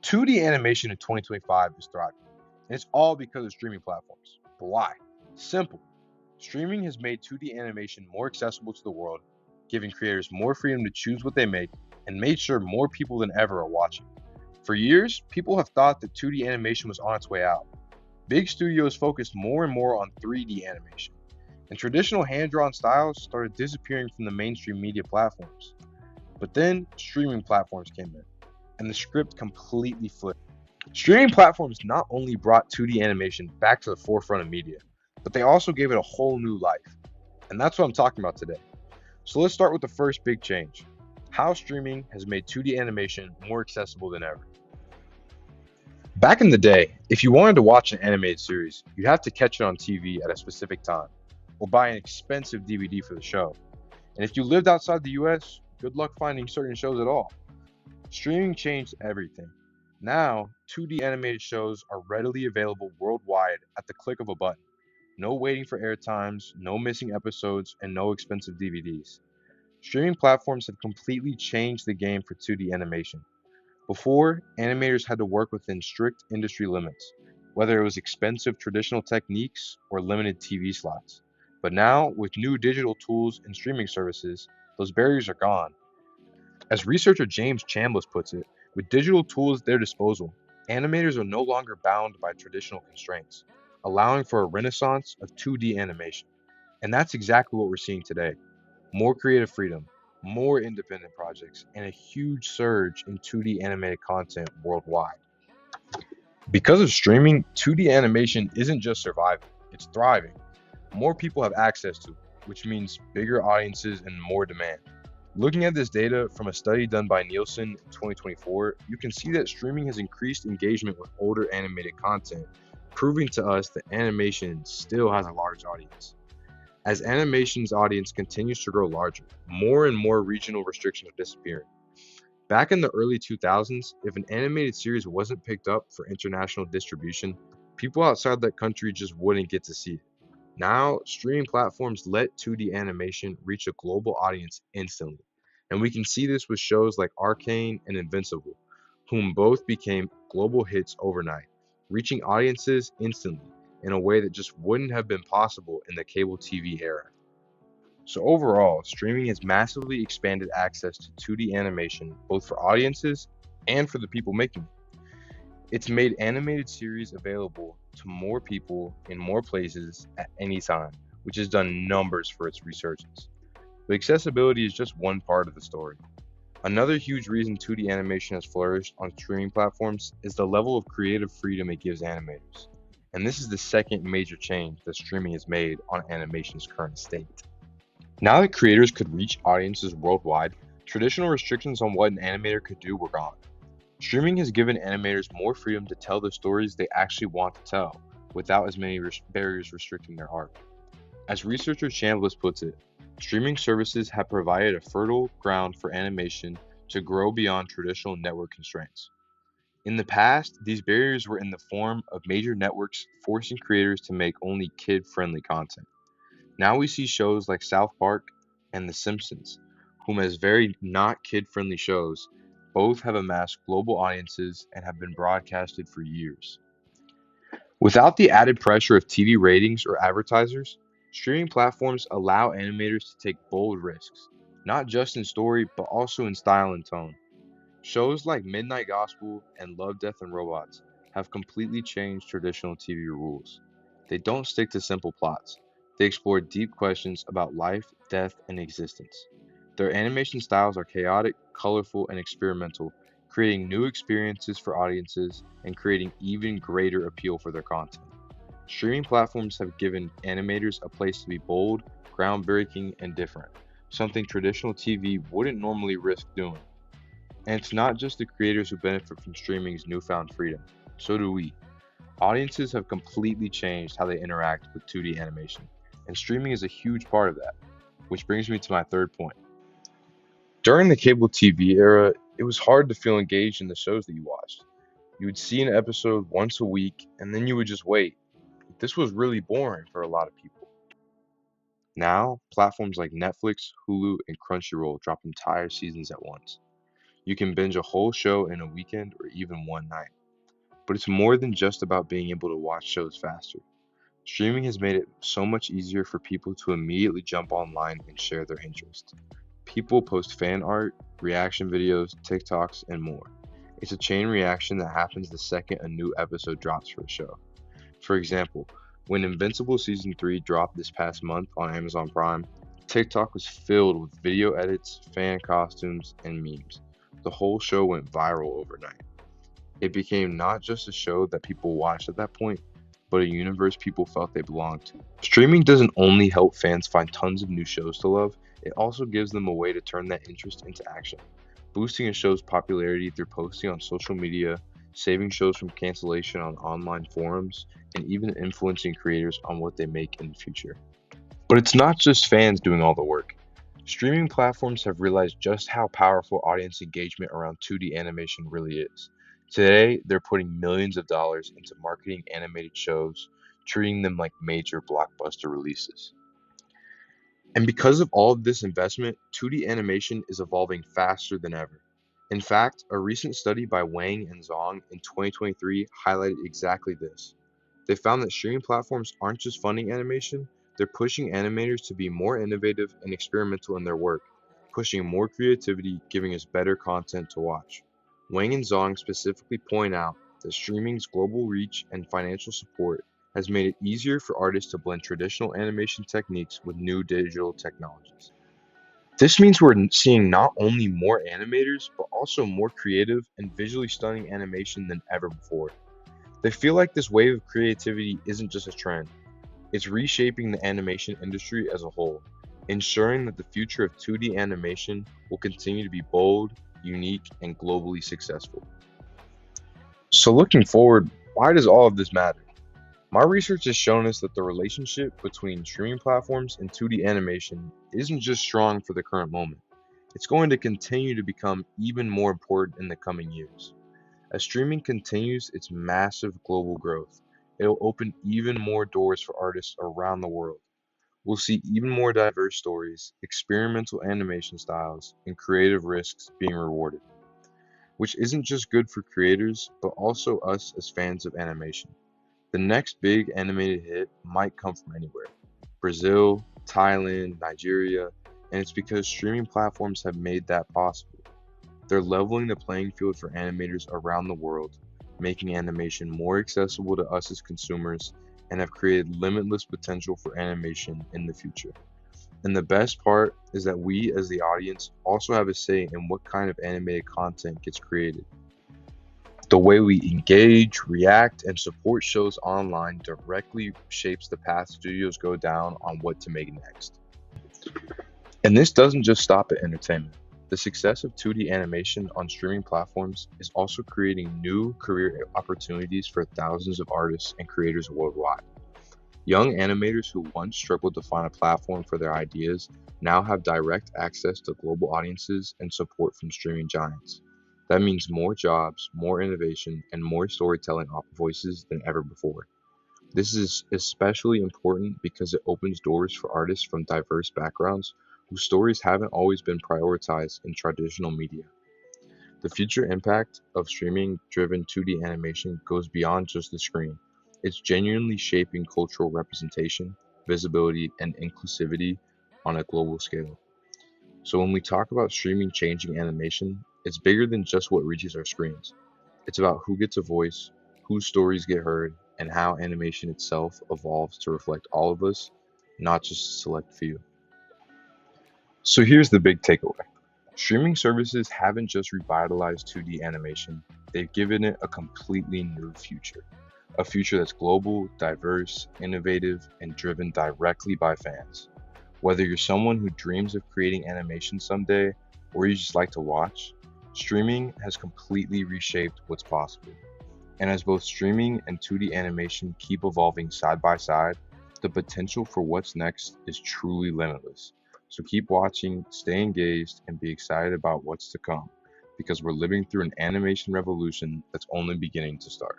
2D animation in 2025 is thriving, and it's all because of streaming platforms. But why? Simple. Streaming has made 2D animation more accessible to the world, giving creators more freedom to choose what they make, and made sure more people than ever are watching. For years, people have thought that 2D animation was on its way out. Big studios focused more and more on 3D animation, and traditional hand-drawn styles started disappearing from the mainstream media platforms. But then, streaming platforms came in, and the script completely flipped. Streaming platforms not only brought 2D animation back to the forefront of media, but they also gave it a whole new life. And that's what I'm talking about today. So let's start with the first big change: how streaming has made 2D animation more accessible than ever. Back in the day, if you wanted to watch an animated series, you'd have to catch it on TV at a specific time, or buy an expensive DVD for the show. And if you lived outside the US, good luck finding certain shows at all. Streaming changed everything. Now, 2D animated shows are readily available worldwide at the click of a button. No waiting for air times, no missing episodes, and no expensive DVDs. Streaming platforms have completely changed the game for 2D animation. Before, animators had to work within strict industry limits, whether it was expensive traditional techniques or limited TV slots. But now, with new digital tools and streaming services, those barriers are gone. As researcher James Chambliss puts it, with digital tools at their disposal, animators are no longer bound by traditional constraints, allowing for a renaissance of 2D animation. And that's exactly what we're seeing today: more creative freedom, more independent projects, and a huge surge in 2D animated content worldwide. Because of streaming, 2D animation isn't just surviving, it's thriving. More people have access to it, which means bigger audiences and more demand. Looking at this data from a study done by Nielsen in 2024, you can see that streaming has increased engagement with older animated content, proving to us that animation still has a large audience. As animation's audience continues to grow larger, more and more regional restrictions are disappearing. Back in the early 2000s, if an animated series wasn't picked up for international distribution, people outside that country just wouldn't get to see it. Now, streaming platforms let 2D animation reach a global audience instantly. And we can see this with shows like Arcane and Invincible, whom both became global hits overnight, reaching audiences instantly in a way that just wouldn't have been possible in the cable TV era. So, overall, streaming has massively expanded access to 2D animation both for audiences and for the people making it. It's made animated series available to more people in more places at any time, which has done numbers for its resurgence. But accessibility is just one part of the story. Another huge reason 2D animation has flourished on streaming platforms is the level of creative freedom it gives animators. And this is the second major change that streaming has made on animation's current state. Now that creators could reach audiences worldwide, traditional restrictions on what an animator could do were gone. Streaming has given animators more freedom to tell the stories they actually want to tell, without as many barriers restricting their art. As researcher Chambliss puts it, streaming services have provided a fertile ground for animation to grow beyond traditional network constraints. In the past, these barriers were in the form of major networks forcing creators to make only kid friendly content. Now we see shows like South Park and The Simpsons, whom as very not kid friendly shows, both have amassed global audiences and have been broadcasted for years. Without the added pressure of TV ratings or advertisers, streaming platforms allow animators to take bold risks, not just in story, but also in style and tone. Shows like Midnight Gospel and Love, Death, and Robots have completely changed traditional TV rules. They don't stick to simple plots, they explore deep questions about life, death, and existence. Their animation styles are chaotic, colorful, and experimental, creating new experiences for audiences and creating even greater appeal for their content. Streaming platforms have given animators a place to be bold, groundbreaking, and different, something traditional TV wouldn't normally risk doing. And it's not just the creators who benefit from streaming's newfound freedom, so do we. Audiences have completely changed how they interact with 2D animation, and streaming is a huge part of that, which brings me to my third point. During the cable TV era, it was hard to feel engaged in the shows that you watched. You would see an episode once a week, and then you would just wait. This was really boring for a lot of people. Now, platforms like Netflix, Hulu, and Crunchyroll drop entire seasons at once. You can binge a whole show in a weekend or even one night. But it's more than just about being able to watch shows faster. Streaming has made it so much easier for people to immediately jump online and share their interests. People post fan art, reaction videos, TikToks, and more. It's a chain reaction that happens the second a new episode drops for a show. For example, when Invincible Season 3 dropped this past month on Amazon Prime, TikTok was filled with video edits, fan costumes, and memes. The whole show went viral overnight. It became not just a show that people watched at that point, but a universe people felt they belonged to. Streaming doesn't only help fans find tons of new shows to love, it also gives them a way to turn that interest into action, boosting a show's popularity through posting on social media, saving shows from cancellation on online forums, and even influencing creators on what they make in the future. But it's not just fans doing all the work. Streaming platforms have realized just how powerful audience engagement around 2D animation really is. Today, they're putting millions of dollars into marketing animated shows, treating them like major blockbuster releases. And because of all of this investment, 2D animation is evolving faster than ever. In fact, a recent study by Wang and Zhang in 2023 highlighted exactly this. They found that streaming platforms aren't just funding animation, they're pushing animators to be more innovative and experimental in their work, pushing more creativity, giving us better content to watch. Wang and Zhang specifically point out that streaming's global reach and financial support has made it easier for artists to blend traditional animation techniques with new digital technologies. This means we're seeing not only more animators, but also more creative and visually stunning animation than ever before. They feel like this wave of creativity isn't just a trend, it's reshaping the animation industry as a whole, ensuring that the future of 2D animation will continue to be bold, unique, and globally successful. So, looking forward, why does all of this matter? My research has shown us that the relationship between streaming platforms and 2D animation isn't just strong for the current moment. It's going to continue to become even more important in the coming years. As streaming continues its massive global growth, it'll open even more doors for artists around the world. We'll see even more diverse stories, experimental animation styles, and creative risks being rewarded, which isn't just good for creators, but also us as fans of animation. The next big animated hit might come from anywhere: Brazil, Thailand, Nigeria, and it's because streaming platforms have made that possible. They're leveling the playing field for animators around the world, making animation more accessible to us as consumers, and have created limitless potential for animation in the future. And the best part is that we, as the audience, also have a say in what kind of animated content gets created. The way we engage, react, and support shows online directly shapes the path studios go down on what to make next. And this doesn't just stop at entertainment. The success of 2D animation on streaming platforms is also creating new career opportunities for thousands of artists and creators worldwide. Young animators who once struggled to find a platform for their ideas now have direct access to global audiences and support from streaming giants. That means more jobs, more innovation, and more storytelling voices than ever before. This is especially important because it opens doors for artists from diverse backgrounds whose stories haven't always been prioritized in traditional media. The future impact of streaming driven 2D animation goes beyond just the screen. It's genuinely shaping cultural representation, visibility, and inclusivity on a global scale. So when we talk about streaming changing animation, it's bigger than just what reaches our screens. It's about who gets a voice, whose stories get heard, and how animation itself evolves to reflect all of us, not just a select few. So here's the big takeaway. Streaming services haven't just revitalized 2D animation, they've given it a completely new future. A future that's global, diverse, innovative, and driven directly by fans. Whether you're someone who dreams of creating animation someday, or you just like to watch, streaming has completely reshaped what's possible. And as both streaming and 2D animation keep evolving side by side, the potential for what's next is truly limitless. So keep watching, stay engaged, and be excited about what's to come, because we're living through an animation revolution that's only beginning to start.